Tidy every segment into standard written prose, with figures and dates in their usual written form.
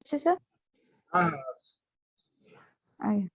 Sir हाँ आगे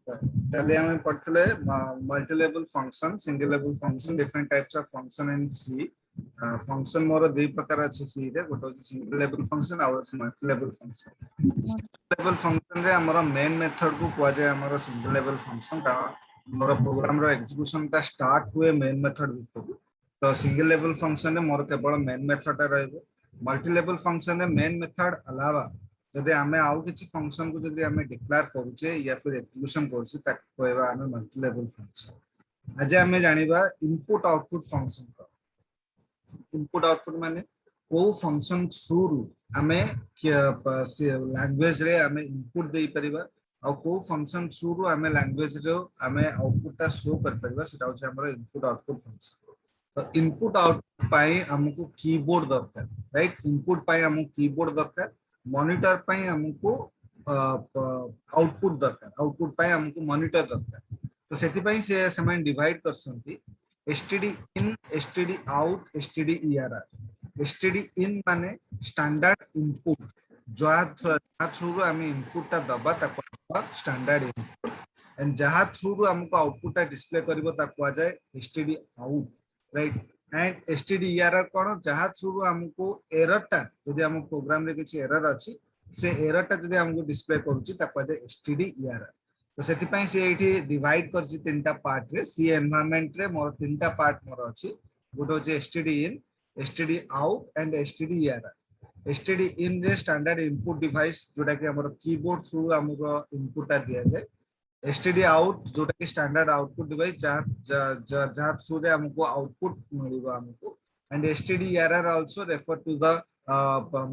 तभी हमें पढ़ते multi level function single level function different types of function in C function मोर दुई प्रकार अच्छे सी रे गोटे होची सिंगल लेवल फंक्शन और multi level function level function रे हमर मेन मेथड को कुआ जाय हमर सिंगल लेवल फंक्शन का मोर प्रोग्राम रो एग्जीक्यूशन का स्टार्ट हुए मेन मेथड भितर तो सिंगल लेवल फंक्शन रे मोर केवल मेन मेथड रहइबो मल्टी लेवल फंक्शन रे मेन मेथड अलावा जदि आमे आउ किछि फंक्शन को जदि आमे डिक्लेयर करूचे या फिर एग्जीक्यूशन करूचे ताको कहबा आमे मल्टी लेवल फंक्शन आज आमे जानिबा इनपुट आउटपुट फंक्शन का इनपुट आउटपुट माने को फंक्शन थ्रू रु आमे लैंग्वेज रे आमे इनपुट देई परिबा और को फंक्शन थ्रू रु आमे लैंग्वेज रो आमे आउटपुट टा शो कर परिबा सेटा होचे हमर इनपुट आउटपुट फंक्शन तो इनपुट आउटपुट पाई हमको कीबोर्ड दरकार राइट इनपुट पाई हमको कीबोर्ड दरकार मॉनिटर पाई हमको आउटपुट दरकार आउटपुट पाई हमको मॉनिटर दरकार तो सेति पाई से समान डिवाइड करसंती std in std out std err std in माने स्टैंडर्ड इनपुट जहा थ्रू आमे इनपुट ता दबा ताको स्टैंडर्ड इनपुट एंड जहा थ्रू हमको आउटपुट ता डिस्प्ले करबो ताको आ जाय std out write and stderr कोन जहा थ्रू हमको एरर ता जदि हम प्रोग्राम रे किछि एरर अछि से एरर ता जदि हमको डिस्प्ले करूची ताको आ जाय stderr तो सेति पई से एठी डिवाइड करछि तीनटा पार्ट रे सी एनवायरनमेंट रे मोर तीनटा पार्ट मोर अछि गोटे होचे std in std out and stderr std in रे स्टैंडर्ड इनपुट डिवाइस जोटा कि हमर कीबोर्ड थ्रू हमरो इनपुट ता दिया जाय std out जोटा कि स्टैंडर्ड आउटपुट डिवाइस जहा थ्रू रे हमको आउटपुट मिलिबो हमको and stderr also refer to the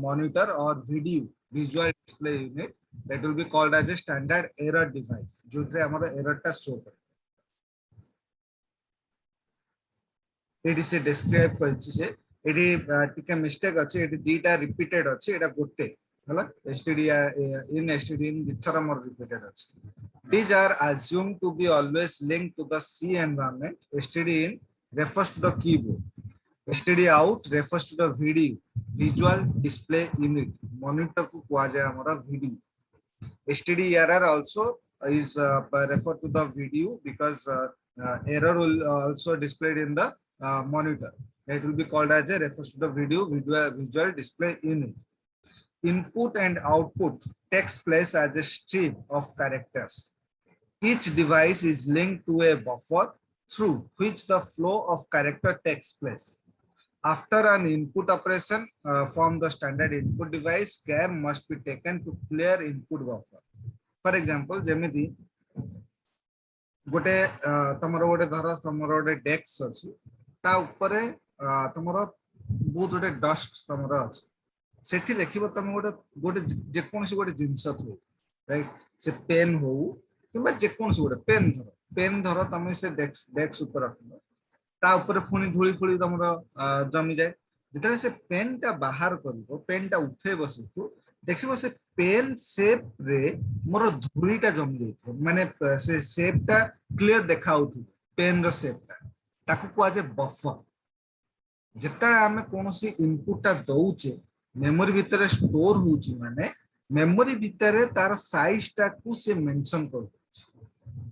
monitor or video visual display unit that will be called as a standard error device जोथरे हमर एरर टा शो कर एडी से डिस्क्राइब करछि से एडी टिके मिस्टेक अछि एडी दीटा रिपीटेड अछि एडा गोटे हला std in दिथरा मोर रिपीटेड अछि these are assumed to be always linked to the C environment std in refers to the keyboard std out refers to the video visual display unit monitor को कुआ जाय हमरा video stderr also is referred to the video because error will also displayed in the monitor it will be called as a refers to the video visual display unit input and output takes place as a stream of characters each device is linked to a buffer through which the flow of character takes place after an input operation from the standard input device care must be taken to clear input buffer for example जेमिति गोटे तमरो गोटे धर तमरो गोटे desk अछि ता ऊपर तमरो बहुत गोटे dust तमरो अछि सेठी देखिबो तम गोटे गोटे जे कोनसी गोटे जिंस थु राइट से पेन हो किबा जे कोनसी गोटे पेन धर तमे से डेस्क ऊपर रखलो ता ऊपर पुनी धूली धूली तमरो जमी जाय जेतले से पेन टा बाहर करबो पेन टा उठे बसितु देखिबो से पेन शेप रे मोर धूलीटा जमी जाइतो माने से शेप टा क्लियर देखाउथु पेन रो शेप टा ताकू को आजे बफर जेता हमें कोनोसी इनपुट ता दउचे मेमोरी भीतर स्टोर होउची माने मेमोरी भीतर तार साइज टा को से मेंशन कर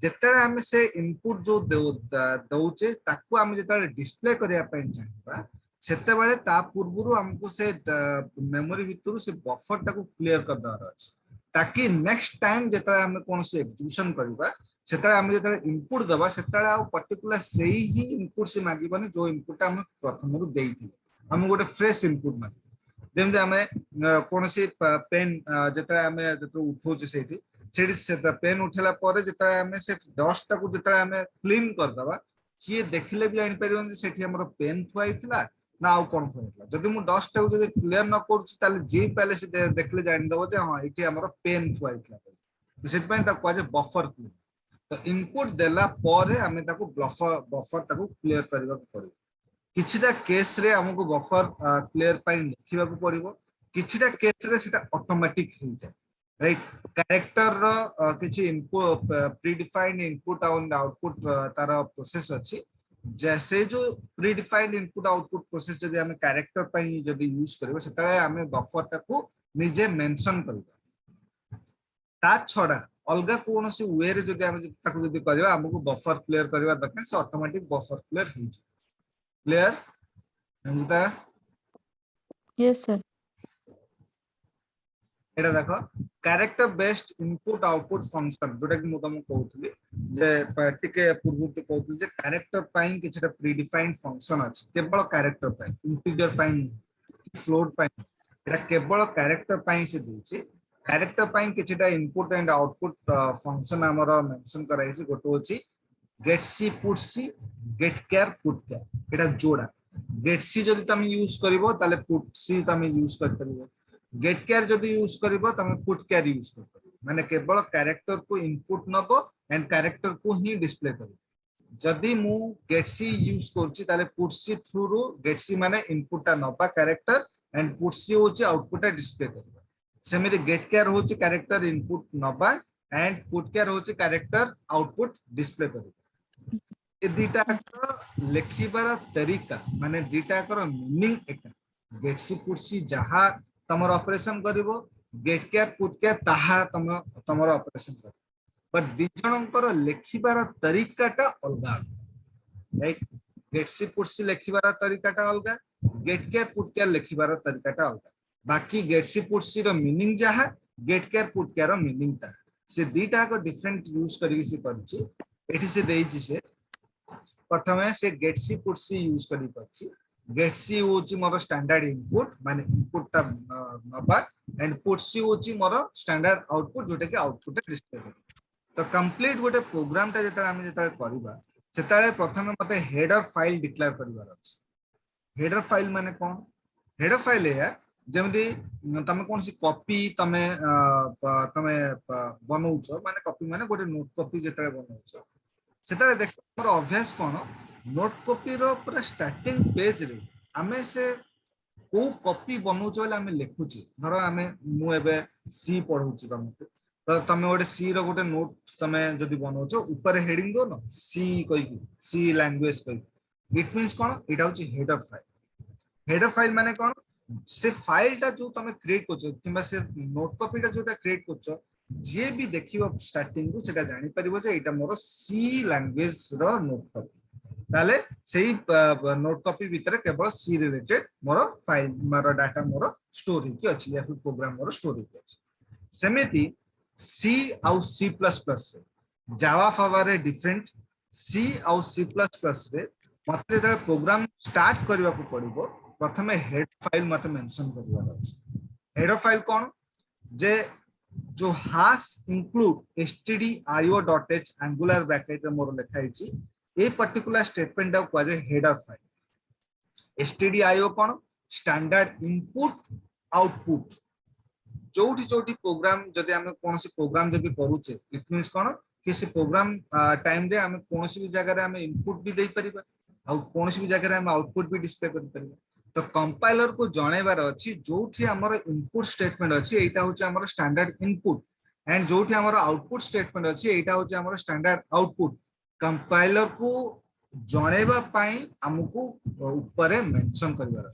जेता हमें से इनपुट जो दउचे ताकू हम जेता डिस्प्ले करिया पय चाहबा सेते बेले ता पूर्वरु हमको से मेमोरी भीतर से बफर टा को क्लियर कर दार अछि ताकि नेक्स्ट टाइम जेता हम कोनोसी एग्जीक्यूशन करबा सेतले हम जेतले इनपुट दबा सेतले आ पर्टिकुलर सेही ही इनपुट से मागिबनी जो इनपुट हम प्रथम रु देइथिले हम गोटे फ्रेश इनपुट मागि जेमते हमें कोनसी पेन जेतले हमें जेतो उठोचे सेठी पेन उठेला परे जेतले हमें से डस्ट को जेतले हमें क्लीन कर दबा किए देखिले भी जानि परिबन जे सेठी हमर पेन थुआइथिला ना आउ कोन थुआइथिला जदि मु डस्ट को जदि क्लियर न करूछि ताले जे पहले से देखले जानि दबो जे हां एठी हमर पेन थुआइथिला तो सेति पय ता क्वाजे बफर क्लियर तो इनपुट देला परे हमें ताको बफर बफर ताको क्लियर करबा पड़िबो किछिटा केस रे हमको बफर क्लियर पाई लिखिबा को पड़िबो किछिटा केस रे सेटा ऑटोमेटिक हो जाय राइट कैरेक्टर रो किछि input predefined input and output तार प्रोसेस अछि जैसे जो प्रीडिफाइंड इनपुट आउटपुट प्रोसेस जदि हमें कैरेक्टर पाई जदि यूज करबो सेता हमें बफर ताको निजे मेंशन करबो ता छडा अलगा कौन सी वे रे जदि हम ताको जदि करबा हमको बफर क्लियर करबा दरकार से ऑटोमेटिक बफर क्लियर हो जाय क्लियर रंजिता Yes, sir. एटा देखो character based input output function जोटा कि मु तुमको कहउथली जे टिके पूर्व तो कहउथली जे कैरेक्टर पाई किछटा प्रीडिफाइंड फंक्शन अछि केवल कैरेक्टर पाई इंटीजर पाई फ्लोट पाई एटा केवल कैरेक्टर पाई से देछि कैरेक्टर पाई किछटा इनपुट एंड आउटपुट फंक्शन हमर मेंशन कराई छै गोटो अछि गेट सी पुट सी गेट केयर पुट केयर एटा जोड़ा गेट सी जदि तुम यूज करिवो ताले पुट सी तुम यूज कर परिवो गेट केयर जदि यूज करिवो तुम पुट केयर यूज कर परिवो माने केवल कैरेक्टर को इनपुट नबो एंड कैरेक्टर को ही डिस्प्ले करिवो जदि मु गेट सी यूज करछि ताले पुट सी थ्रू रो गेट सी माने इनपुट ता नबा कैरेक्टर एंड पुट सी होछि आउटपुट ता डिस्प्ले करिवो सेमे गेट केयर होछि कैरेक्टर इनपुट नबा एंड पुट केयर होछि कैरेक्टर आउटपुट डिस्प्ले करिवो ए दीटा लेखिबार तरीका माने दीटा कर मीनिंग एका गेट सी पुट सी जहा तमर ऑपरेशन करिवो गेट केयर पुट केयर ताहा तमर ऑपरेशन कर पर दिजणकर लेखिबार तरीकाटा अलगा right getc putc लेखिबार तरीकाटा अलगा गेट केयर पुट केयर लेखिबार तरीकाटा अलगा बाकी गेट सी पुट सी रो मीनिंग जहा गेट केयर पुट केयर रो मीनिंग ता से दीटा को डिफरेंट यूज करी से करछि एठी से देइछि से प्रथमे से गेट सी पुट सी यूज करी करछि गेट सी होची मोर स्टैंडर्ड इनपुट माने इनपुट ता नबा एंड पुट सी होची मोर स्टैंडर्ड आउटपुट जोटा कि आउटपुट डिस्प्ले कर तो कंप्लीट गोटे प्रोग्राम ता जेता हम जेता करबा सेताले प्रथमे मते हेडर फाइल डिक्लेयर करबार अछि हेडर फाइल माने कोन हेडर फाइल है जेमदी तमे कोन सी कॉपी तमे बनौछो माने कॉपी माने गोटे नोट कॉपी जेता बनौछो सेताले देख मोर अभ्यास कोन नोट कॉपी रो पूरा स्टार्टिंग पेज रे हमें से को कॉपी बनौछ वाला हमें लिखुची धरो हमें मु एबे सी पढौची तुमको तो तमे गोटे सी रो गोटे नोट तमे जदी बनौछ ऊपर हेडिंग दो न सी कहि सी लैंग्वेज कहि इट मींस कोन इटा होची हेडर फाइल माने कोन से फाइल ता जो तमे क्रिएट करछो किबा से नोट कॉपी ता जोटा क्रिएट करछो जे भी देखिबो स्टार्टिंग को सेटा जानि परिबो जे एटा मोर सी लैंग्वेज रो नोट कॉपी ताले सेही नोट कॉपी भीतर केवल सी रिलेटेड मोर फाइल मोर डाटा मोर स्टोर कि अछि या फिर प्रोग्राम मोर स्टोर कि अछि सेमिति सी आउ सी प्लस प्लस रे जावा फावा रे डिफरेंट सी आउ सी प्लस प्लस रे मते जेते प्रोग्राम स्टार्ट करबा को पड़िबो प्रथमे हेड फाइल मते मेंशन करबा अछि हेडर फाइल कोन जे जो हास इंक्लूड stdio.h एंगुलर ब्रैकेट रे मोर लिखाई छी ए पर्टिकुलर स्टेटमेंट दा को हेडर फाइल stdio कोन स्टैंडर्ड इनपुट आउटपुट जोठी जोठी प्रोग्राम जदि हम कोनसी प्रोग्राम जदि करूचे इट मींस कोन किसी प्रोग्राम टाइम रे हम कोनसी भी जगह रे हम इनपुट भी देई परिबा आ कोनसी भी जगह रे हम आउटपुट भी डिस्प्ले कर परिबा तो कंपाइलर को जणेबार अछि जोठी हमर इनपुट स्टेटमेंट अछि एटा होचे हमर स्टैंडर्ड इनपुट एंड जोठी हमर आउटपुट स्टेटमेंट अछि एटा होचे हमर स्टैंडर्ड आउटपुट कंपाइलर को जणेबा पई हमकु ऊपर मेंशन करबार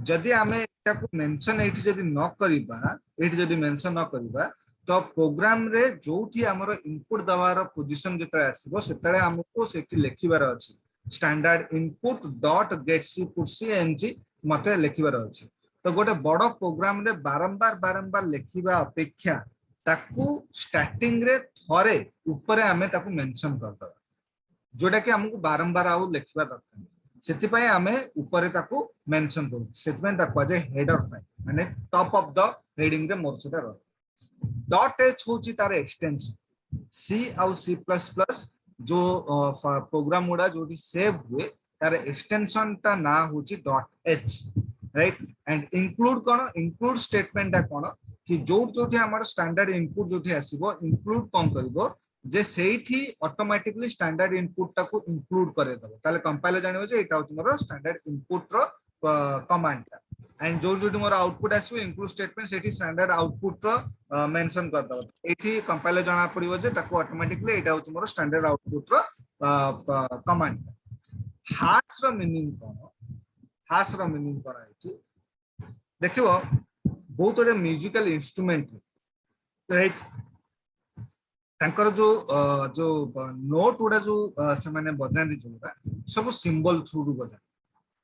जदि हमें एटा को मेंशन एठी जदि न करिबा एठी जदि मेंशन न करिबा तो प्रोग्राम रे जोठी हमर इनपुट दवार पोजीशन जेतले आसीबो सेतले हमकु सेठी लिखिबार अछि स्टैंडर्ड इनपुट डॉट गेट सी पुट सी एनजी मते लिखिबार अछि तो गोटे बड़ प्रोग्राम रे बारंबार लिखिबा अपेक्षा ताकू स्टार्टिंग रे थरे ऊपर आमे ताकू मेंशन कर दबा जोटा कि हमको बारंबार आउ लिखवा दरकार नहीं सेति पय आमे ऊपर ताकू मेंशन करू सेति पय ताकू जे हेडर फाइल माने टॉप ऑफ द हेडिंग रे मोर सेटा रह डॉट एच होची तार एक्सटेंशन सी आउ सी प्लस प्लस जो प्रोग्राम गुड़ा जो सेव हुए तार एक्सटेंशन ता ना होची dot H right and include cone include statement ता कोन कि जो हमार स्टैंडर्ड इनपुट जो आसीबो इंक्लूड कोन करबो जे सेठी ऑटोमेटिकली स्टैंडर्ड इनपुट ता को इंक्लूड करे दबो ताले कंपाइलर जानिबो जे एटा होची मोर स्टैंडर्ड इनपुट रो कमांड ता एंड जो मोर आउटपुट आसीबो इंक्लूड स्टेटमेंट सेठी स्टैंडर्ड आउटपुट रो मेंशन कर दबो एठी कंपाइलर जाना पड़िबो जे ताको ऑटोमेटिकली एटा होची मोर स्टैंडर्ड आउटपुट रो कमांड हाश रो मीनिंग कोन हाश रो मीनिंग कोन आइछि देखिबो बहुत गुड म्यूजिकल इंस्ट्रूमेंट राइट तांकर जो नोट गुड़ा जो से माने बजानी जोरा सब सिंबल थ्रू रु बजा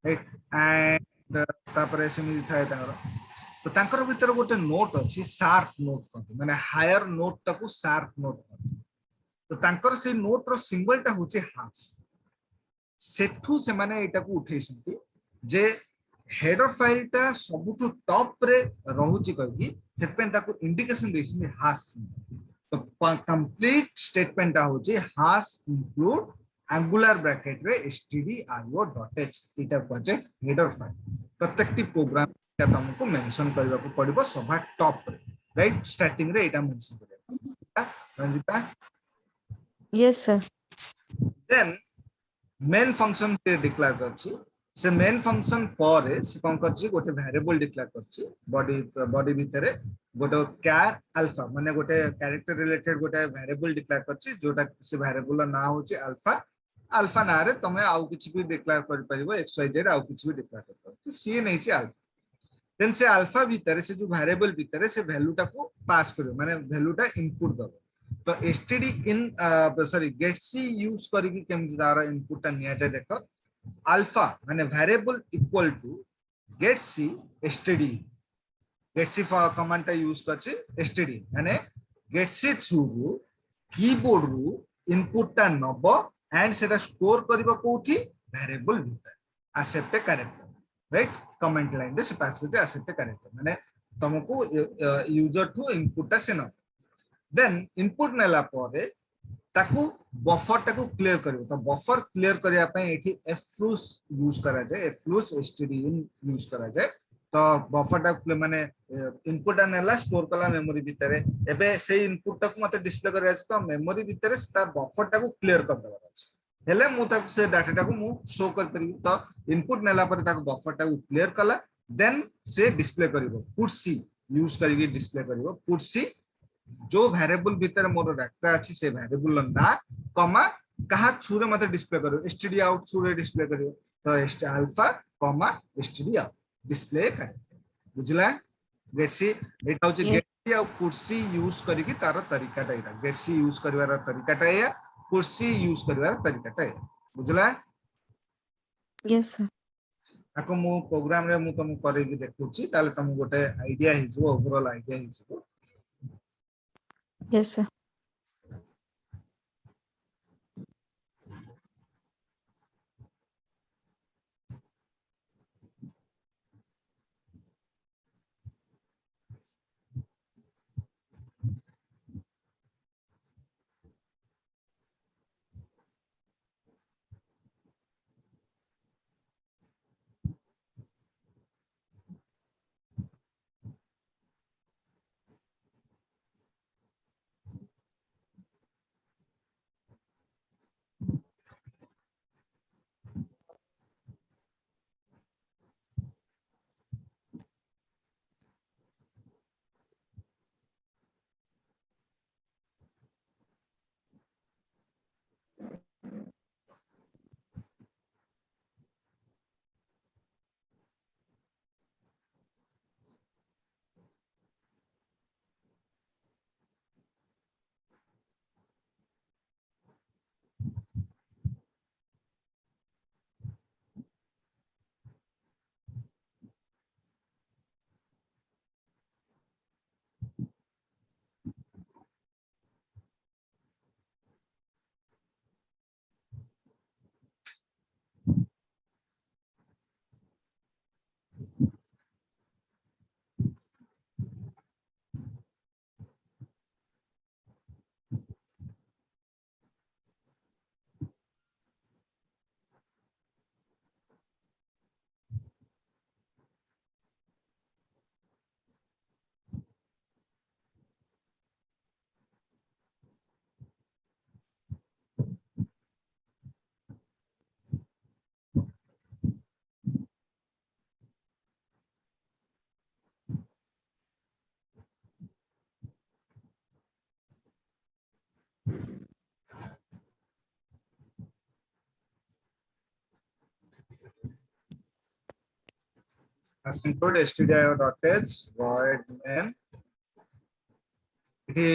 राइट एंड तापरे सेमी थाए तांकर तो तांकर भीतर गोटे नोट अछि शार्प नोट कहते माने हायर नोट ताकू शार्प नोट कहते तो तांकर से नोट रो सिंबल ता होचे हास सेठू से माने एटा को उठेसंती जे हेडर फाइल ता सबुठु टॉप रे रहुची कहकी सेतपेन ताकू इंडिकेशन देसिनी हास तो कंप्लीट स्टेटमेंट ता होची हास इंक्लूड एंगुलर ब्रैकेट रे stdio.h एटा बजे हेडर फाइल प्रत्येकटी प्रोग्राम का तुमको मेंशन करबा को पड़िबो सभा टॉप रे राइट स्टार्टिंग रे एटा मेंशन करबा Ranjita yes sir then main function पे डिक्लेयर करछि से मेन फंक्शन पर से कोन करछि गोटे वेरिएबल डिक्लेयर करछि बॉडी भितरे गोटे चार अल्फा माने गोटे कैरेक्टर रिलेटेड गोटे वेरिएबल डिक्लेयर करछि जोटा से वेरिएबल ना होछि अल्फा अल्फा ना रे तमे आउ किछि भी डिक्लेयर कर परिबो एक्स वाई जेड आउ किछि भी डिक्लेयर कर परिबो सी नहीं छै अल्फा देन से अल्फा भितरे से जो वेरिएबल भितरे से वैल्यू टा को पास करियो माने वैल्यू टा इनपुट दबो तो std इन सॉरी गेट सी यूज करके केम दारा इनपुट ता निया जाय देखो अल्फा माने variable equal to getc std getc command ता यूज करछि std माने गेट सी थ्रू रु कीबोर्ड रु इनपुट ता नबो एंड सेटा स्टोर करबो कोठी वेरिएबल भीतर accept character right comment line दे से पास करते एक्सेप्ट कैरेक्टर माने तुमको यूजर टू इनपुट ता से न देन इनपुट नेला परे ताकू बफर टाकू क्लियर करियो तो बफर क्लियर करिया पय एठी फ्लूस यूज करा जाय फ्लूस std इन यूज करा जाय तो बफर टा माने इनपुट नेला स्टोर कला मेमोरी भितरे एबे से इनपुट टाकू मते डिस्प्ले करिया छै तो मेमोरी भितरे ता बफर टाकू क्लियर कर देबा छै हेले मु ताकू से डाटा टाकू मु शो कर परिबी तो इनपुट नेला परे ताकू बफर टाकू क्लियर कला देन से डिस्प्ले करिवो पुट सी यूज करके डिस्प्ले करिवो पुट सी जो वेरिएबल भीतर मोर डाटा अछि से वेरिएबल ना कमा कहा थ्रू रे मते डिस्प्ले करियो std आउट थ्रू रे डिस्प्ले करियो तो अल्फा कमा std आउट डिस्प्ले कर बुझला गेट सी एटा होची गेट सी आ पुट सी यूज करके तार तरीका ता एटा गेट सी यूज करबार तरीका ता या पुट सी यूज करबार तरीका ता या बुझला यस सर ताको मु प्रोग्राम रे मु तुम करे भी देखुची ताले तुम गोटे आईडिया हिजो ओवरऑल आईडिया हिजो yes sir include stdio.h void main इठी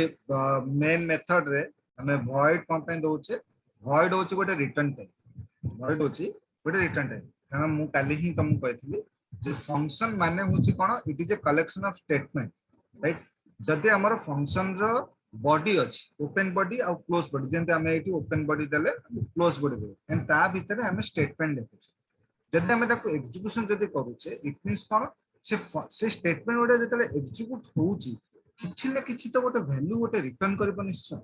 मेन मेथड रे हमें void कौन पे दोचे void होची गोटे रिटर्न टाइप void होची गोटे रिटर्न टाइप कारण मु काली ही तुमको कहथिली जे फंक्शन माने होची कोन it is a collection of statement right जदि हमर फंक्शन रो बॉडी अछि ओपन बॉडी और क्लोज बॉडी जेंते हमें एठी ओपन बॉडी देले क्लोज बॉडी देले एंड ता भीतर हमें स्टेटमेंट लिखुछ जदि हमें ताको एग्जीक्यूशन जदि करूचे इट मींस कोन से स्टेटमेंट ओडे जतले एग्जीक्यूट होउची किछि न किछि तो गोटे वैल्यू गोटे रिटर्न करबो निश्चय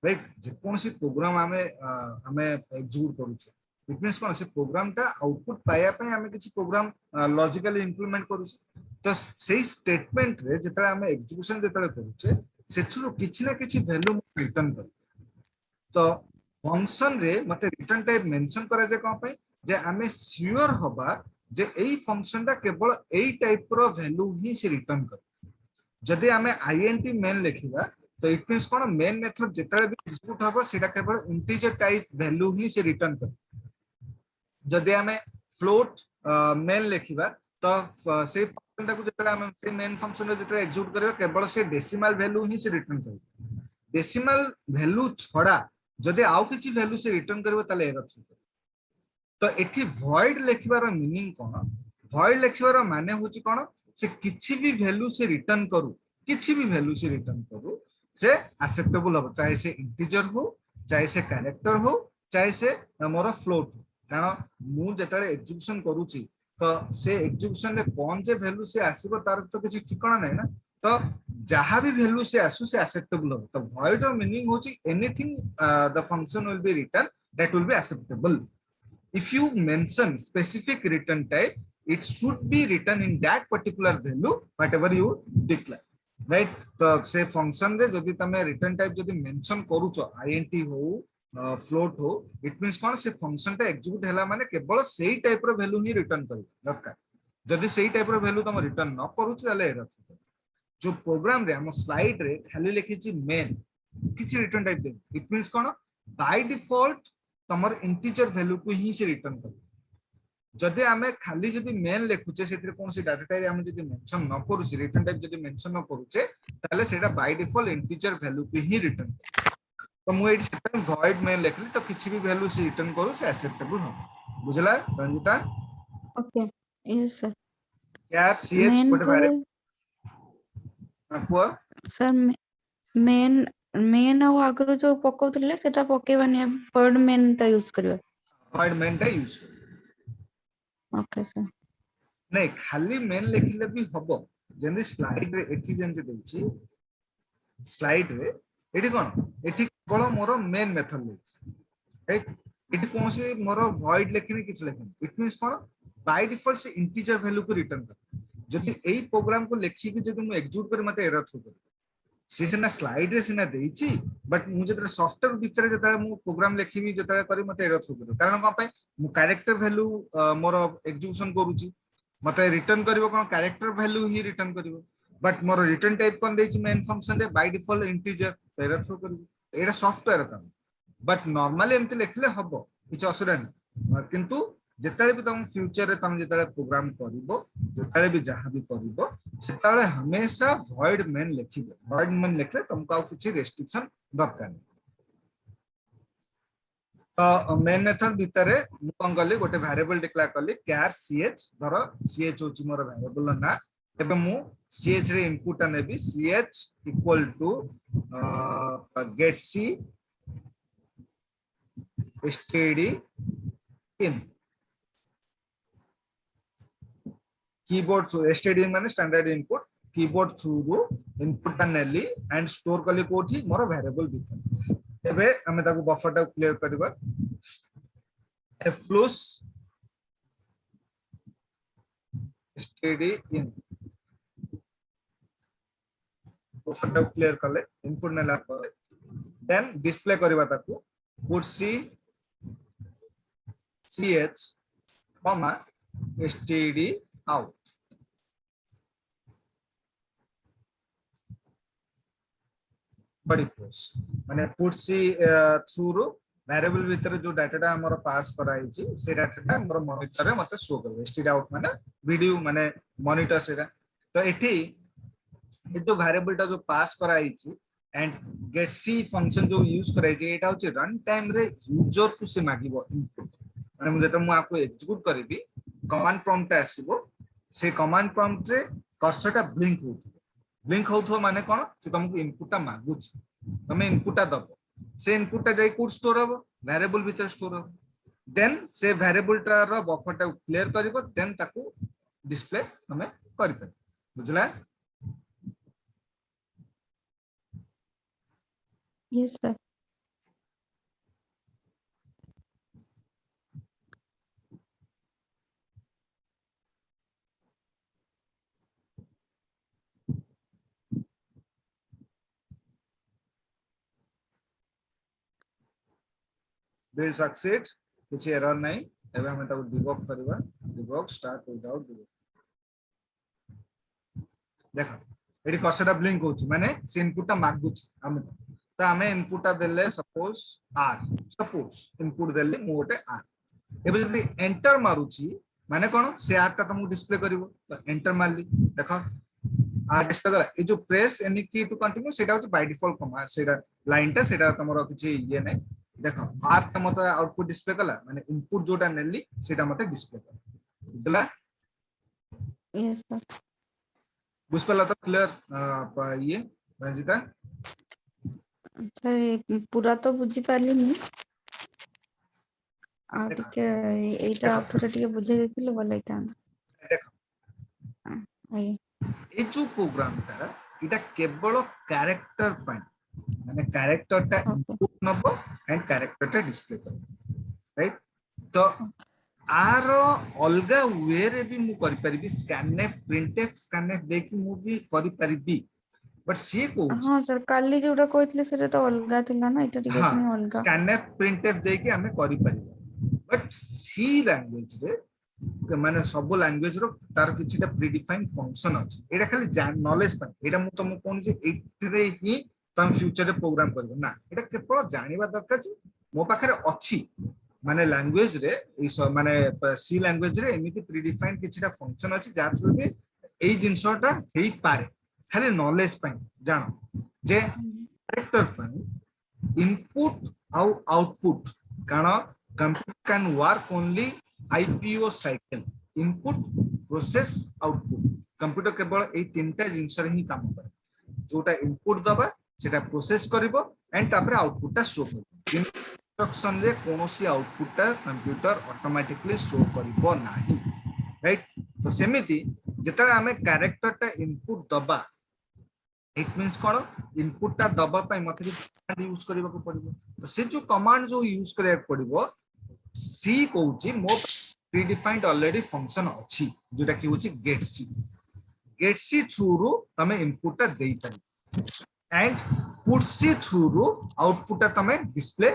राइट जे कोनसी प्रोग्राम हमें एग्जीक्यूट करूचे इट मींस कोन से प्रोग्राम ता आउटपुट पाया पे हमें किछि प्रोग्राम लॉजिकली इंप्लीमेंट करूचे तो सेही स्टेटमेंट रे जतले हमें एग्जीक्यूशन जतले करूचे सेथुरु किछि न किछि वैल्यू रिटर्न कर तो फंक्शन रे मते रिटर्न टाइप मेंशन करा जे कोन पे जे हमें श्योर होबा जे एई फंक्शन ता केवल एई टाइप रो वैल्यू ही से रिटर्न कर जदि हमें आईएनटी मेन लिखिबा तो इट मींस कोन मेन मेथड जेतले भी एग्जीक्यूट होबो सेटा केवल इंटीजर टाइप वैल्यू ही से रिटर्न कर जदि हमें फ्लोट मेन लिखिबा तो से फंक्शन ता को जेतले हमें से मेन फंक्शन रे जेतले एग्जीक्यूट करबा केवल से डेसिमल वैल्यू ही से रिटर्न कर डेसिमल वैल्यू छडा जदि आउ किछि वैल्यू से रिटर्न करबो ताले एरर तो एठी void लिखिबार मीनिंग कोन void लिखिबार माने होची कोन से किछि भी वैल्यू से रिटर्न करू किछि भी वैल्यू से रिटर्न करू से एक्सेप्टेबल हो चाहे से इंटीजर हो चाहे से कैरेक्टर हो चाहे से हमर फ्लोट हो कारण मु जेतले एग्जीक्यूशन करूची तो से एग्जीक्यूशन रे कोन जे वैल्यू से आसीबो तार तो किछि ठिकाना नै ना तो जहां भी वैल्यू से आसु से एक्सेप्टेबल हो तो void रो मीनिंग होची anything the function will be return that will be acceptable if you mention specific return type it should be written in that particular value whatever you declare right तो से function रे जदि तमे return type जदि mention करूचो int हो float हो it means कोन से फंक्शन टा एग्जीक्यूट हैला माने केवल सेही टाइप रो वैल्यू ही रिटर्न करियो दरकार जदि सेही टाइप रो वैल्यू तम रिटर्न न करूची ताले एरर जो प्रोग्राम रे हम स्लाइड रे खाली लिखिची मेन किछि return type they it means कोन बाय डिफॉल्ट तमर इंटीजर वैल्यू को ही से रिटर्न कर जदि हमें खाली जदि मेन लिखुचे सेतिर कोन से डाटा टाइप हम जदि मेंशन न करूची रिटर्न टाइप जदि मेंशन न करूचे ताले सेटा बाय डिफॉल्ट इंटीजर वैल्यू को ही रिटर्न तो मु एटी सेटा void मेन लिखली तो किछि भी वैल्यू से रिटर्न करू से एक्सेप्टेबल हो बुझला रंजिता ओके यस सर क्या ch मेन गोटे वेरिएबल को सर मेन मेन आ आगरो जो पकोतले सेटा पकेबानी वर्ड मेन ता यूज करबा void मेन टा यूज ओके सर नहीं खाली मेन लिखिले भी हबो जेंदि स्लाइड रे एठी जेंदि देछि स्लाइड रे एठी कोन एठी केवल मोर मेन मेथड लेछि राइट एठी कोन से मोर void लिखिने किछ लिखिने इट मींस कोन बाय डिफॉल्ट से इंटीजर वैल्यू को रिटर्न कर जदि एई प्रोग्राम को लिखि कि जदि मु एग्जीक्यूट कर मते एरर थु कर से सिना स्लाइड रे सिना देछि बट मु जतरे सॉफ्टवेयर भीतर जतरे मु प्रोग्राम लिखिबी जतरे करी मते एरर थु कर कारण कोन पे मु कैरेक्टर वैल्यू मोर एग्जीक्यूशन करूची मते रिटर्न करिवो कोन कैरेक्टर वैल्यू ही रिटर्न करिवो बट मोर रिटर्न टाइप कोन देछि मेन फंक्शन रे by default integer error throw करिवो एटा सॉफ्टवेयर काम बट नॉर्मली एमते लिखले हबो किछ असुरा नै किंतु जेतले भी तुम फ्यूचर रे तुम जेतले प्रोग्राम करिवो जेतले भी जहां भी करिवो सेतले हमेशा void मेन लिखिबो void मेन लिखले तुमको किछ रेस्ट्रिक्शन दरकार नै तो मेन मेथड भीतर मु कोन करली गोटे वेरिएबल डिक्लेयर करली char ch धर ch होची मोर वेरिएबल ना एबे मु ch रे इनपुट नेबी ch equal to get c std in keyboard through std माने standard input keyboard through input नेली एंड स्टोर करली कोठी मोर वेरिएबल भीतर एबे हमें ताको बफर टा क्लियर करबा flows std in बफर टा क्लियर करले इनपुट नेला पर देन डिस्प्ले करबा ताको put c ch comma std out बड़ी पोस्ट माने put c through वेरिएबल भीतर जो डाटाटा हमर पास कराइछि से डाटाटा हमर मॉनिटर रे मते शो करबो std out माने वीडियो माने मॉनिटर सेरा तो एठी ये जो वेरिएबल टा जो पास कराइछि एंड गेट सी फंक्शन जो यूज कराइछि एटा होछि रन टाइम रे यूजर को से मागिबो इनपुट माने मु जेटा मु आपको एग्जीक्यूट करबी कमांड प्रॉम्प्ट आसीबो से कमांड प्रॉम्प्ट रे कर्सर टा ब्लिंक होथो माने कोन से तुमको इनपुट टा मागुछि तमे इनपुट टा दबो से इनपुट टा जाई कोड स्टोर हबो वेरिएबल भीतर स्टोर हबो देन से वेरिएबल टा रो बफर टा क्लियर करबो देन ताकू डिस्प्ले तमे करि पर बुझला यस सर। will succeed किसी एरर नहीं एबे हम ताको डिबग करबा डिबग स्टार्ट विदाउट डिबग देखो एडी कर्सर टा ब्लिंक होची माने से इनपुट टा मागुच हम तो हमें इनपुट टा देले सपोज सपोज इनपुट देले मोटे आर एबे जदी एंटर मारुची माने कोन से आर टा तुमको डिस्प्ले करिवो तो एंटर मारली देखो आर डिस्प्ले कला ए जो प्रेस एनी की टू कंटिन्यू सेटा होची बाय डिफॉल्ट कमांड सेटा लाइन टा सेटा तमरो किछि ये नै देखो आर टा मते आउटपुट डिस्प्ले कला माने इनपुट जोटा नेली सेटा मते डिस्प्ले कला बुझला यस सर। बुझ पला तो क्लियर ये रंजिता सर पूरा तो बुझी पारलिनी आ टिके एटा आउथरे टिके बुझे देथिले भल होइता। देखो आइ ए जो प्रोग्राम टा इटा केवल कैरेक्टर पय माने कैरेक्टर टा इनपुट नबो एंड कैरेक्टर टा डिस्प्ले कर राइट तो आर अलगा वे रे भी मु करि परिबी स्कैनएफ प्रिंटएफ स्कैनएफ देखि मु भी करि परिबी बट सी को हां सर काली जोटा कहथिले सेटा तो अलगा थिला ना एटा टिके पुनी अलगा स्कैनएफ प्रिंटएफ देखि हमें करि परिबा बट सी लैंग्वेज रे माने सब लैंग्वेज रो तार किछिटा प्रीडिफाइंड फंक्शन अछि एटा खाली नॉलेज पय एटा मु तुमको कोन जे एटरे ही तुम फ्यूचर रे प्रोग्राम करबो ना एटा केवल जानिबा दरकार जे मो पाखरे अछि माने लैंग्वेज रे माने सी लैंग्वेज रे एमिति प्रीडिफाइंड किछिटा फंक्शन अछि जा थ्रू बे एई जिंसोटा हेई पारे खाली नॉलेज पय जानो जे कैरेक्टर पय इनपुट आउ आउटपुट काना computer can work only IPO cycle input process output computer केवल ए तीनटा जिंस रे ही काम करे जोटा इनपुट दबा सेटा प्रोसेस करिवो एंड तापर आउटपुट टा शो करिवो इंस्ट्रक्शन रे कोनोसी आउटपुट टा कंप्यूटर ऑटोमेटिकली शो करिवो नाही राइट तो सेमिति जेता हमें कैरेक्टर टा इनपुट दबा इट मींस कोन इनपुट टा दबा पय मते कमांड यूज करबा को पड़िबो तो से जो कमांड जो यूज करया पड़िबो सी कहूची मो प्रीडिफाइंड ऑलरेडी फंक्शन अछि जोटा कि होची गेट सी थ्रू रो तमे इनपुट ता देई पारि एंड पुट सी थ्रू रो आउटपुट ता तमे डिस्प्ले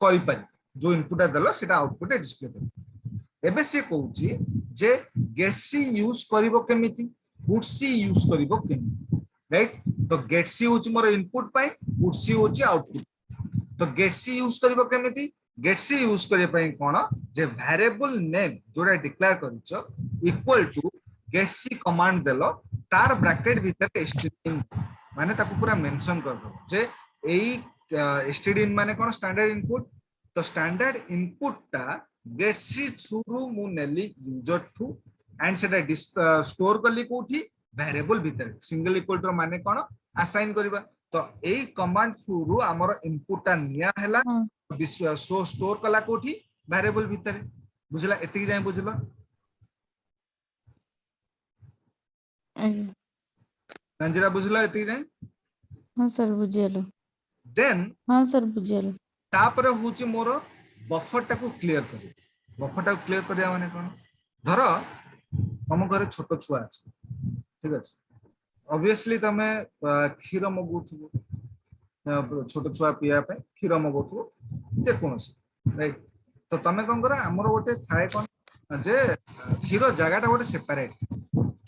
करि पारि जो इनपुट ता देलो सेटा आउटपुट डिस्प्ले करि एबे से कहूची जे गेट सी यूज करिवो केमिति पुट सी यूज करिवो केमिति राइट तो गेट सी होची मोर इनपुट पाई पुट सी होची आउटपुट तो गेट सी यूज करिवो केमिति गेट सी यूज करे पई कोन जे वेरिएबल नेम जोरा डिक्लेयर करिचो equal to getc command देलो तार ब्रैकेट भीतर स्ट्रिंग माने ताको पूरा मेंशन कर दो जे एई स्टडिन माने कोन स्टैंडर्ड इनपुट तो स्टैंडर्ड इनपुट ता गेट सी थ्रू मु नेली यूजर थ्रू एंड सेटा स्टोर करली कोठी वेरिएबल भीतर सिंगल इक्वल टू माने कोन असाइन करबा तो एई कमांड थ्रू हमर इनपुट ता निया हैला सो स्टोर कला कोठी वेरिएबल भीतर बुझला एति जाय बुझला रंजिरा बुझला एति जाय हां सर बुझियलो देन हां सर बुझियलो तापर होची मोर बफर टाको क्लियर करी बफर टाको क्लियर करिया माने कोन धरो हम घरे छोटो छुआ अछि ठीक अछि ऑब्वियसली तमे खीर मगुथबो छोटो छुआ पिया पे खीर मगुथबो जे कोनसी राइट तो तमे कोन करा हमर गोटे थाए कोन जे खीर जगाटा गोटे सेपरेट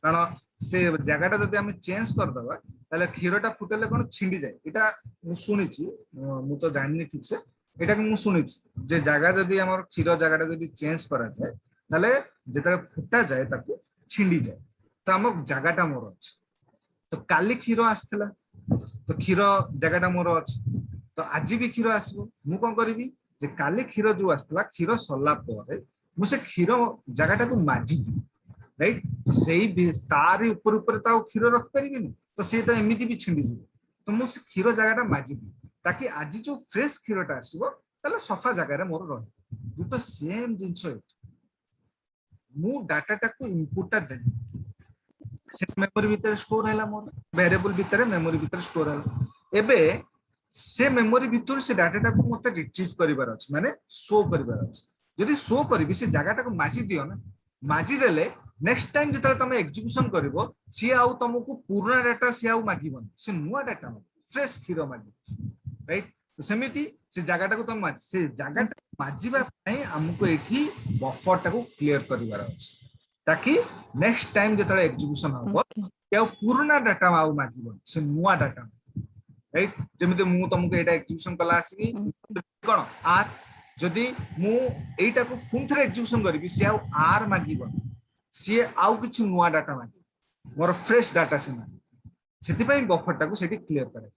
कारण से जगाटा जदि हम चेंज कर दबा ताले खीरटा फुटेले कोन छिंडी जाय एटा मु सुनिछि मु तो जाननी ठीक से এটা মু শুনিছি যে জায়গা যদি আমার ক্ষীর জায়গাটা যদি চেঞ্জ করা যায় তাহলে যেটা ফুটা যায় তাকে ছিন্ডি যায় তো আমার জায়গাটা মোর আছে তো কালি ক্ষীর আসছিলা তো ক্ষীর জায়গাটা মোর আছে তো আଜି বি ক্ষীর আসব মু কোন করিবি যে কালি ক্ষীর যে আসছিলা ক্ষীর সরলা পরে মু সে ক্ষীর জায়গাটাকে মাজিবি রাইট তো সেই তারি উপর উপরে তো ক্ষীর রখিপারিবিনি তো সে তো এমিতি বি ছিন্ডি যাব তো মু সে ক্ষীর জায়গাটা মাজিবি তাকি আଜି যে ফ্রেশ ক্ষীরটা আসব তাহলে সফা জায়গায় মোর রহিব দুটো সেম জিনিস এটি মু ডাটাটাକୁ ইনপুটটা দেବି ସେ মেমোরি ভিতরে স্টোর ହେଲା ମୋର ভ্যারিয়েবল ভিতরে মেমোরি ভিতরে স্টোর ହେଲା ଏବେ ସେ মেমোরি ভিতରୁ ସେ ডাটাটাକୁ ମତେ ରିଟ୍ରିଭ୍ କରିବାର ଅଛି ମାନେ ଶୋ କରିବାର ଅଛି ଯଦି ଶୋ କରିବି ସେ ଜାଗାଟାକୁ ମାଜି ଦିଅ ନା ମାଜି ଦେଲେ ନେକ୍ସଟ ଟାଇମ ଯେତେବେଳେ ତମେ ଏକ୍ଜିକ୍ୟୁସନ କରିବ ସିଏ ଆଉ ତମକୁ ପୁରୁଣା ଡାଟା ସିଏ ଆଉ ମାଗିବନି ସେ ନୂଆ ଡାଟା ଫ୍ରେଶ କ୍ଷୀର ମାଗିବ ରାଇଟ ସେମିତି ସେ ଜାଗାଟାକୁ ତମେ ସେ ଜାଗାଟା ମାଜିବା ପାଇଁ ଆମକୁ ଏଠି ବଫରଟାକୁ କ୍ଲିୟର କରିବାର ଅଛି ताकि नेक्स्ट टाइम जो एग्जीक्यूशन हम या पुराना डाटा आउ मागिबो से नुआ डाटा राइट जेमिते मु तुमको एटा एग्जीक्यूशन कला आसी कोन आर जदी मु एटा को फुन थरे एग्जीक्यूशन करबी से आउ आर मागिबो से आउ किछि नुआ डाटा मागिबो मोर फ्रेश डाटा से मागिबो सेति पई बफर टाको सेति क्लियर करे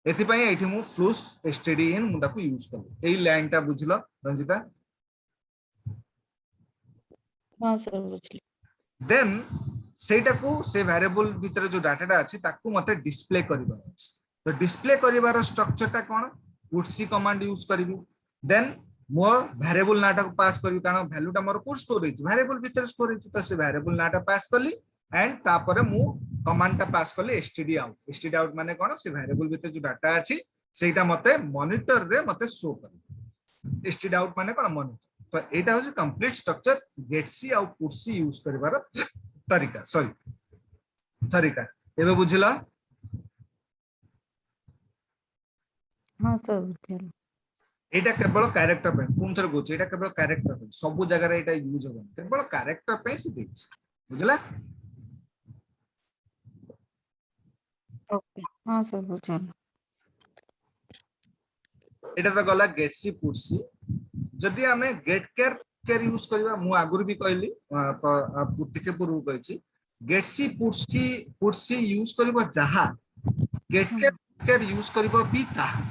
एति पई एठी मु फ्लूस stdin मु ताको यूज करबो एई लाइन टा बुझलो रंजिता हां सर बुझली देन सेटाकू से वेरिएबल भीतर जो डाटाटा अछि ताकू मते डिस्प्ले करिबार अछि तो डिस्प्ले करिबार स्ट्रक्चरटा कोन पुटसी कमांड यूज करिवि देन मोर वेरिएबल नाटा को पास करिवि कारण वैल्यूटा मोर को स्टोरेज वेरिएबल भीतर स्टोरेज तो से वेरिएबल नाटा पास करली एंड तापरे मु कमांडटा पास करली std out माने कोन से वेरिएबल भीतर जो डाटा अछि सेटा मते मॉनिटर रे मते शो करिवि std out माने कोन मॉनिटर तो एटा हो कंप्लीट स्ट्रक्चर getc और putc यूज करिवार तरीका सॉरी तरीका एबे बुझिला हां सर बुझली एटा केवल कैरेक्टर पे कोन थर गोछ एटा केवल कैरेक्टर पे सब जगह रे एटा यूज होबन केवल कैरेक्टर पे से देछ बुझला ओके हां सर बुझली एटा तो गला getc putc जदि हमें गेट केयर यूज करबा मु आगुर भी कहली टिके पूर्व कहछि getc putc यूज करबा जहा गेट केयर यूज करबा भी ताहा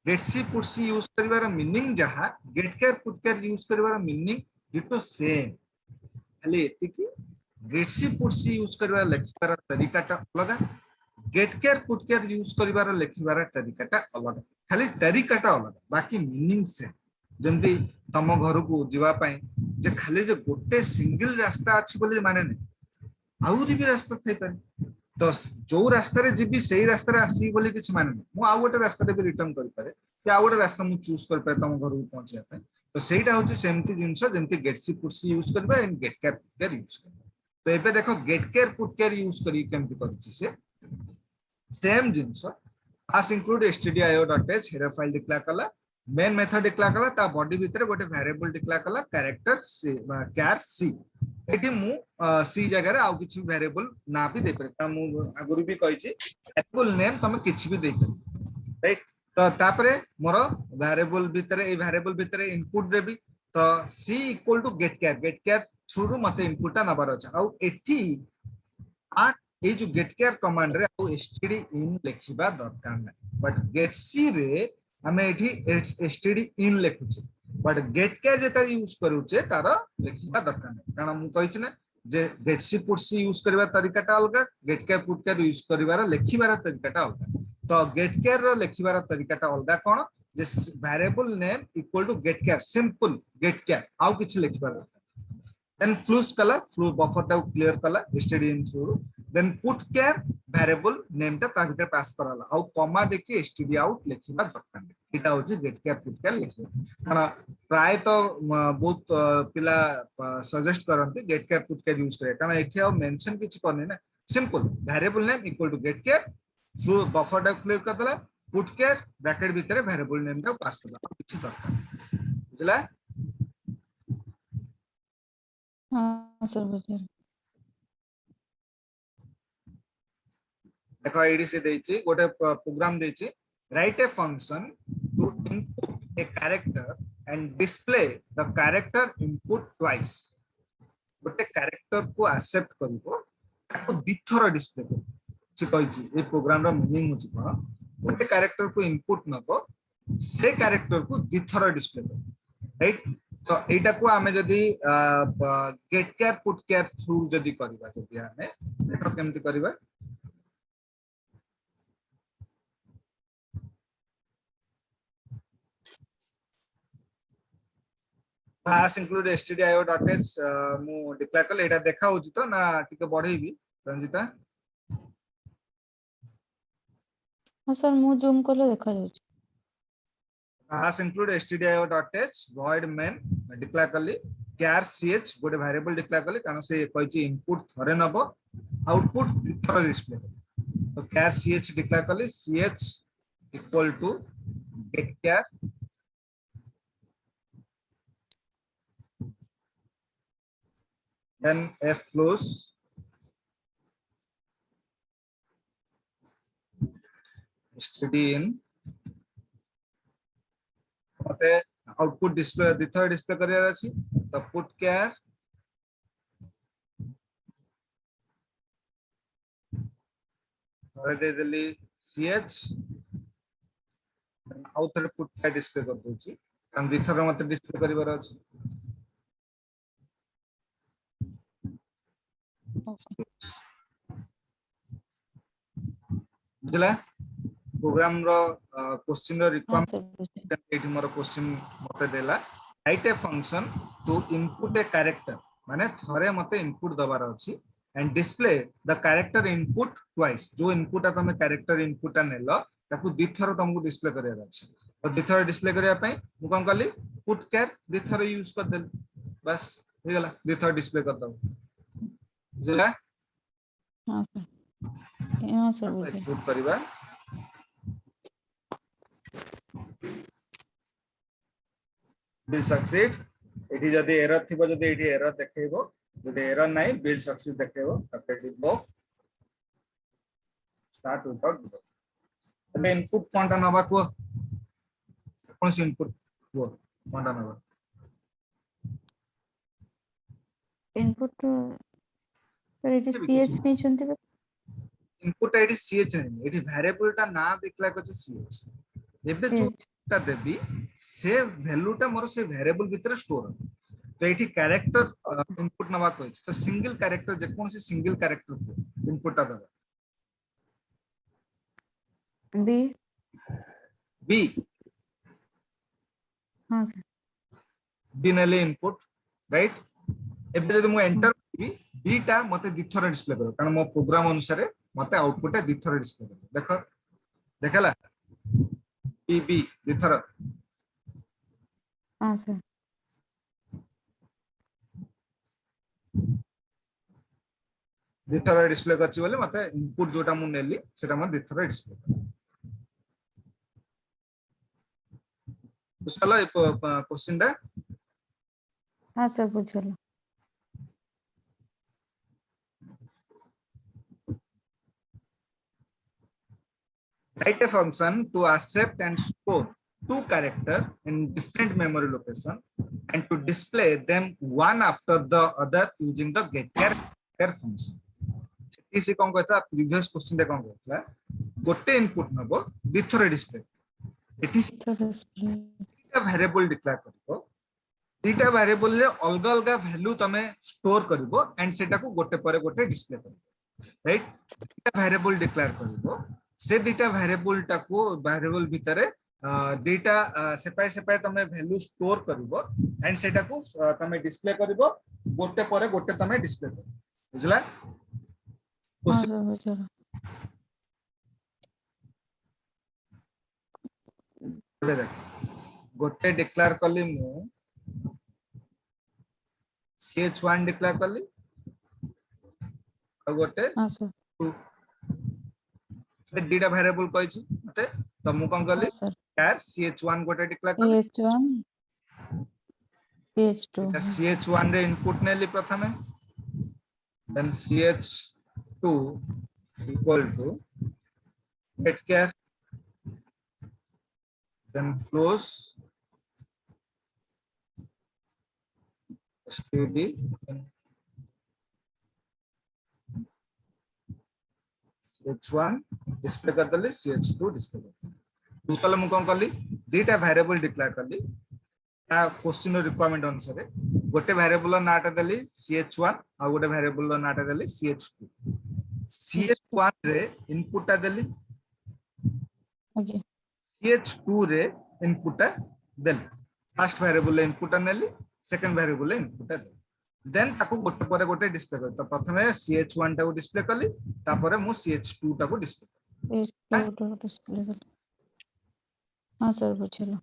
getc putc यूज करबार मीनिंग जहा गेट केयर यूज करबार मीनिंग डिटो सेम खाली एति कि getc putc यूज करबा लेखबार तरीकाटा अलग गेट केयर यूज करबार लेखबार तरीकाटा अलग खाली तरीकाटा अलग बाकी मीनिंग सेम जमती तम घर को जीवा पाई जे खाली जे गोटे सिंगल रास्ता अछि बोली माने नै आउरी भी रास्ता थै पारे तो जो रास्ता रे जीबी सेही रास्ता रे आसी बोली किछ माने नै मु आउ गोटे रास्ता रे भी रिटर्न कर पारे कि आउ गोटे रास्ता मु चूज कर पारे तम घर को पहुंचे पाए तो सेहीटा होची सेमती जिंस जेमती getc putc यूज करबा एंड गेट केयर यूज करबा तो एबे देखो गेट केयर यूज करी केमती करछि से सेम जिंस pass include stdio.h header file declare कला मेन मेथड डिक्लेयर कला ता बॉडी भीतर गोटे वेरिएबल डिक्लेयर कला कैरेक्टर सी चार सी एठी मु सी जगह रे आउ किछि वेरिएबल ना भी दे पर ता मु आगुरु भी कहिछि वेरिएबल नेम तमे किछि भी दे कर राइट तो तापरे मोर वेरिएबल भीतर ए वेरिएबल भीतर इनपुट देबी तो सी इक्वल टू गेट केयर थ्रू मते इनपुटटा नबार अछि आउ एठी आ ए जो गेट केयर कमांड रे आउ std in लेखिबा दरकार नै बट getc रे हमें एठी std in लेखुचे बट गेट केयर जेता यूज करूचे तार लेखिबा दरकार नै कारण मु कहिछि ना जे getc putc यूज करबा तरीकाटा अलग गेट केयर यूज करबार लेखिबार तरीकाटा अलग तो गेट केयर रो लेखिबार तरीकाटा अलग कोन जे वेरिएबल नेम इक्वल टू गेट केयर सिंपल गेट केयर आउ किछ लेखिबार then flux कला फ्लू बफर टा क्लियर कला std in through then put care variable name टा ता भीतर पास कराला आ कॉमा देखि std out लेखिबा दरकार एटा होची गेट केयर पुट केयर लेखिबा कारण प्राय तो बहुत पिला सजेस्ट करंती गेट केयर पुट केयर यूज करे कारण एठी आ मेंशन किछ करने ना simple variable name equal to गेट केयर फ्लू बफर टा क्लियर करला पुट केयर ब्रैकेट भीतर वेरिएबल नेम टा पास करला किछ दरकार बुझला हां सर बुझली देखो आईडी से देछि गोटे प्रोग्राम देछि right a function to to input a character and display the character input twice. गोटे कैरेक्टर को एक्सेप्ट करिवो ताको दिथर डिस्प्ले कर से कहिछि ए प्रोग्राम रो मीनिंग होछि कोन गोटे कैरेक्टर को इनपुट नबो से कैरेक्टर को दिथर डिस्प्ले कर राइट तो एटा को हमें जदी get care put char through जदी करबा जदी हमें देखो केमति करबा pass include stdio.h मु डिक्लेयर कर एटा देखा होछि तो ना टिके बढ़ेबी रंजिता हां सर मु जूम करले देखा जाउछ pass include stdio.h void main declare करली char ch गोटे वेरिएबल डिक्लेयर करली कारण से कहिछि इनपुट थरे नबो आउटपुट थरे डिस्प्ले तो char ch डिक्लेयर करली ch equal to get char then f flows std in मते आउटपुट डिस्प्ले दिथर डिस्प्ले करियार अछि तो पुट केयर थरे दे देली ch आउ थरे पुट केयर डिस्प्ले कर दोछि कारण दिथर मते डिस्प्ले करिवार अछि बुझला प्रोग्राम रो क्वेश्चन रो रिक्वायरमेंट एठी मोर क्वेश्चन मते देला write a function to input a character माने थरे मते इनपुट दबार अछि and display the character input twice जो इनपुट तमे कैरेक्टर इनपुट नेलो ताकू दिथर तुमको डिस्प्ले करिया अछि तो दिथर डिस्प्ले करिया पई मु कोन करली पुट केयर दिथर यूज कर देल बस हो गेला दिथर डिस्प्ले कर दो बुझला हां सर बुझे पुट करबा will succeed एठी जदी एरर थिबो जदी एठी एरर देखेबो जदी एरर नाही will succeed देखेबो तबे वो स्टार्ट विदाउट डिबग तबे इनपुट कोनटा नबा को कोन से इनपुट को कोनटा नबा इनपुट सर एटी ch नै छन्ति इनपुट आईडी ch नै एठी वेरिएबल ता ना देखला को ch एबे जो ता देबी से वैल्यू ता मोर से वेरिएबल भीतर स्टोर तो एठी कैरेक्टर इनपुट नबा को तो सिंगल कैरेक्टर जे कोन से सिंगल कैरेक्टर को इनपुट ता दबा बी हां सर बी नेले इनपुट राइट एबे जदि मु एंटर करबी बी ता मते दिथर डिस्प्ले करो कारण मो प्रोग्राम अनुसार मते आउटपुट ता दिथर डिस्प्ले करो देखो देखला बी दिथर हां सर दिथर डिस्प्ले करछि बोले मते इनपुट जोटा मु नेली सेटा म दिथर डिस्प्ले करो चलो ए क्वेश्चन दा हां सर बुझलो write a function to accept and store two characters in different memory location and to display them one after the other using the getChar function. इसी कौन कहता previous question दे कौन कहता गोटे इनपुट नबो दिथर डिस्प्ले एटी तीटा वेरिएबल डिक्लेयर करबो तीटा variable ले अलग अलग वैल्यू तमे स्टोर करबो एंड सेटा को गोटे पर गोटे डिस्प्ले करबो राइट तीटा वेरिएबल डिक्लेयर करबो से दीटा वेरिएबल टाको वेरिएबल भितरे दीटा सेपरेट सेपरेट तमे वैल्यू स्टोर करबो एंड सेटा को तमे डिस्प्ले करबो गोटे परे गोटे तमे डिस्प्ले करबो बुझला हां सर बुझलो गोटे डिक्लेयर करली मु ch1 डिक्लेयर करली और गोटे हां सर दीटा वेरिएबल कहै छी मते त मु कोन करली char ch1 गोटे डिक्लेयर करली ch1 ch2 ch1 रे इनपुट नेली प्रथमे then ch2 equal to getChar then flows std in ch1 display कर दली ch2 डिस्प्ले कर तले मु कोन करली दीटा वेरिएबल डिक्लेयर करली ता क्वेश्चन रिक्वायरमेंट अनुसार गोटे वेरिएबल नाटा देली ch1 आ गोटे वेरिएबल नाटा देली ch2 ch1 रे इनपुट ता देली ओके ch2 रे इनपुट ता देली फर्स्ट वेरिएबल इनपुट नेली सेकंड वेरिएबल इनपुट देली देन ताको गोटे पर गोटे डिस्प्ले कर तो प्रथमे ch1 टाको डिस्प्ले करली तापरे मु ch2 टाको डिस्प्ले डिस्प्ले कर हां सर बुझलो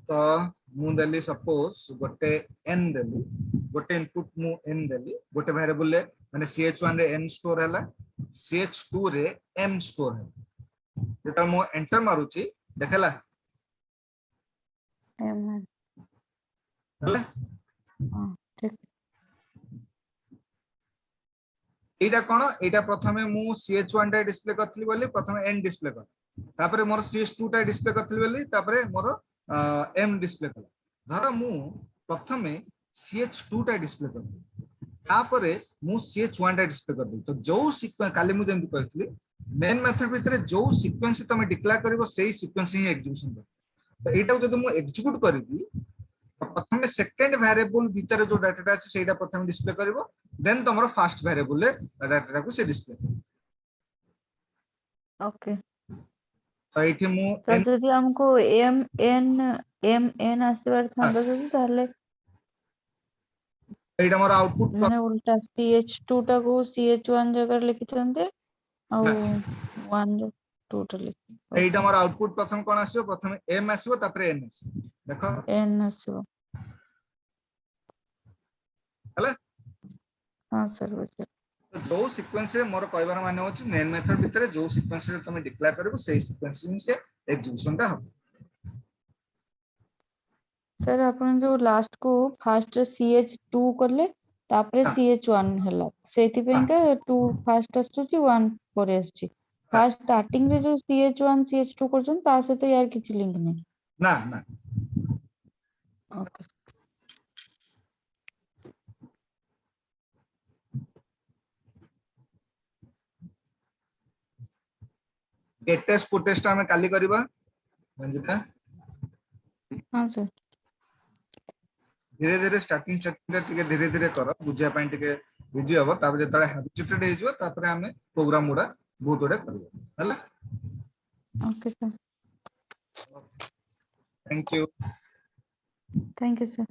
तो मु देली सपोज गोटे n देली गोटे इनपुट मु n देली गोटे वेरिएबल माने ch1 रे n स्टोर हैला ch2 रे m स्टोर हैला जेटा मु एंटर मारुची देखला हां ठीक एटा कोन एटा प्रथमे मु ch1 टा डिस्प्ले करथली बोली प्रथमे n डिस्प्ले कर तापरे मोर ch2 टा डिस्प्ले करथली बोली तापरे मोर m डिस्प्ले कला धर मु प्रथमे ch2 टा डिस्प्ले करथली तापरे मु ch1 टा डिस्प्ले करथली तो जो सीक्वेंस काली मु जेंति कहथली मेन मेथड भितरे जो सीक्वेंस तमे डिक्लेयर करबो सेही सीक्वेंस ही एग्जीक्यूशन कर तो एटा जदि मु एग्जीक्यूट करबी प्रथमे सेकंड वेरिएबल भीतर जो डाटाटा अछि सेटा प्रथमे डिस्प्ले करबो देन तमरो फर्स्ट वेरिएबल डाटाटा को से डिस्प्ले ओके तो एठी मु तो जदि हमको एम एन आसीबार थांदा जदि ताले एटा मोर आउटपुट माने उल्टा ch2 टा को ch1 जगह लिखि चंदे आ 1 2 टा लिखि एटा मोर आउटपुट प्रथम कोन आसीबो प्रथमे m आसीबो तापरे n आसीबो देखो एन आसीबो हला हां सर बुझलो जो सीक्वेंस रे मोर कहबार माने होची मेन मेथड भितरे जो सीक्वेंस रे तुम डिक्लेयर करबो सेही सीक्वेंस से एग्जीक्यूशन टा हो सर अपन जो लास्ट को फास्ट ch2 करले तापरे हाँ, ch1 हला सेति हाँ, पेंका 2 फास्ट आछुची 1 परे आछुची बस, फास्ट स्टार्टिंग रे जो ch1 ch2 करछन ता से तो यार किछि लिंक नहीं ना ना okay get test put test हमें काली करबा रंजिता हां सर धीरे धीरे स्टार्टिंग टिके धीरे धीरे कर बुझिया पई टिके इजी हबो तापर जेतले हैबिचुटेड हे जिवो तापर हमें प्रोग्राम गुडा बहुत गुडा करबो हला okay sir thank you thank you sir